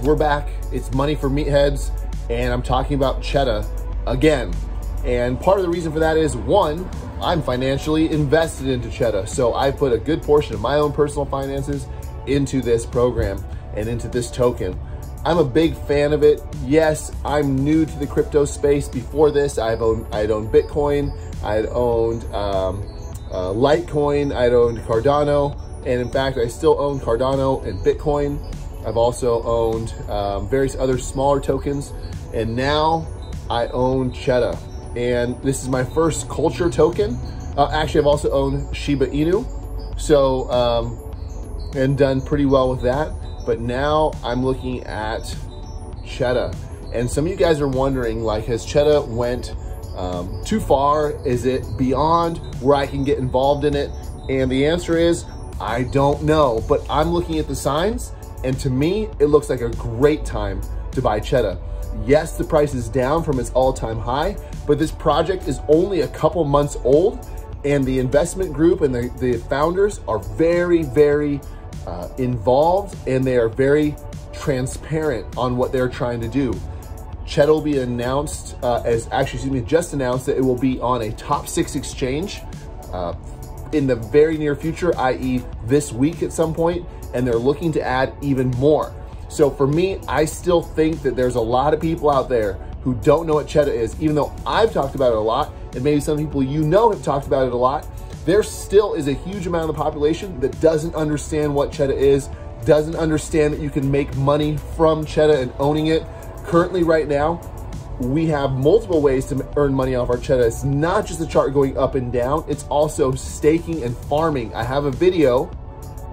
we're back. It's Money for Meatheads, and I'm talking about CHEDDA again. And part of the reason for that is, one, I'm financially invested into CHEDDA. So I put a good portion of my own personal finances into this program and into this token. I'm a big fan of it. Yes, I'm new to the crypto space. Before this, I'd owned Bitcoin, I'd owned Litecoin, I'd owned Cardano, and in fact, I still own Cardano and Bitcoin. I've also owned various other smaller tokens, and now I own CHEDDA. And this is my first culture token. Actually, I've also owned Shiba Inu, so and done pretty well with that. But now I'm looking at CHEDDA, and some of you guys are wondering, like, has CHEDDA went too far? Is it beyond where I can get involved in it? And the answer is, I don't know, but I'm looking at the signs, and to me, it looks like a great time to buy CHEDDA. Yes, the price is down from its all-time high, but this project is only a couple months old, and the investment group and the founders are very, very involved, and they are very transparent on what they're trying to do. CHEDDA will be announced, just announced that it will be on a top 6 exchange in the very near future, i.e. this week at some point, and they're looking to add even more. So for me, I still think that there's a lot of people out there who don't know what CHEDDA is, even though I've talked about it a lot, and maybe some people you know have talked about it a lot. There still is a huge amount of the population that doesn't understand what CHEDDA is, doesn't understand that you can make money from CHEDDA and owning it. Currently, right now, we have multiple ways to earn money off our CHEDDA. It's not just the chart going up and down, it's also staking and farming. I have a video,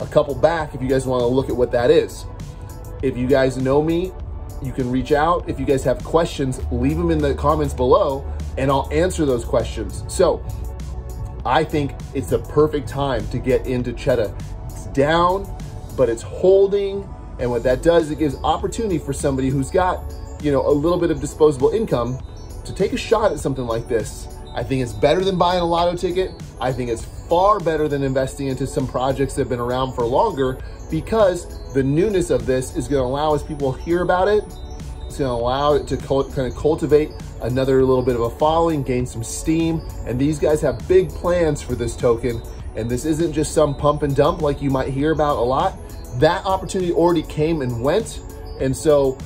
a couple back, if you guys want to look at what that is. If you guys know me, you can reach out. If you guys have questions, leave them in the comments below, and I'll answer those questions. So I think it's the perfect time to get into CHEDDA. It's down, but it's holding. And what that does, it gives opportunity for somebody who's got, you know, a little bit of disposable income to take a shot at something like this. I think it's better than buying a lotto ticket. I think it's far better than investing into some projects that have been around for longer, because the newness of this is going to allow, as people hear about it, it's going to allow it to kind of cultivate another little bit of a following, gain some steam. And these guys have big plans for this token. And this isn't just some pump and dump like you might hear about a lot. That opportunity already came and went. And so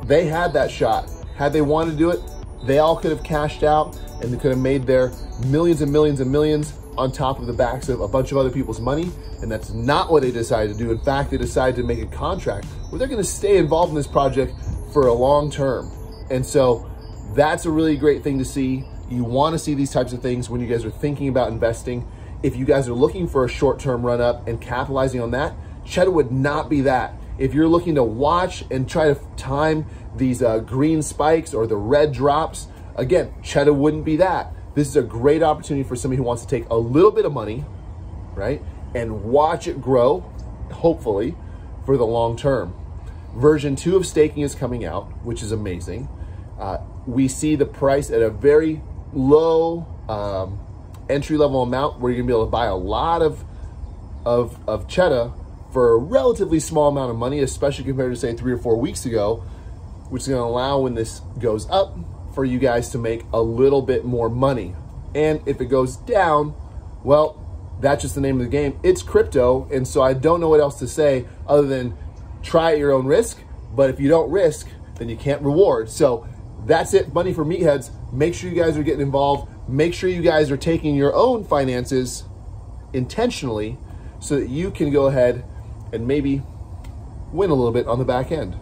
they had that shot. Had they wanted to do it, they all could have cashed out, and they could have made their millions and millions and millions on top of the backs of a bunch of other people's money. And that's not what they decided to do. In fact, they decided to make a contract where they're going to stay involved in this project for a long term. And so that's a really great thing to see. You want to see these types of things when you guys are thinking about investing. If you guys are looking for a short-term run up and capitalizing on that, CHEDDA would not be that. If you're looking to watch and try to time these green spikes or the red drops, again, CHEDDA wouldn't be that. This is a great opportunity for somebody who wants to take a little bit of money, right, and watch it grow, hopefully, for the long term. Version 2 of staking is coming out, which is amazing. We see the price at a very low entry-level amount, where you're gonna be able to buy a lot of CHEDDA for a relatively small amount of money, especially compared to, say, 3 or 4 weeks ago, which is gonna allow, when this goes up, for you guys to make a little bit more money. And if it goes down, well, that's just the name of the game. It's crypto, and so I don't know what else to say other than try at your own risk. But if you don't risk, then you can't reward. So that's it, Money for Meatheads. Make sure you guys are getting involved. Make sure you guys are taking your own finances intentionally so that you can go ahead and maybe win a little bit on the back end.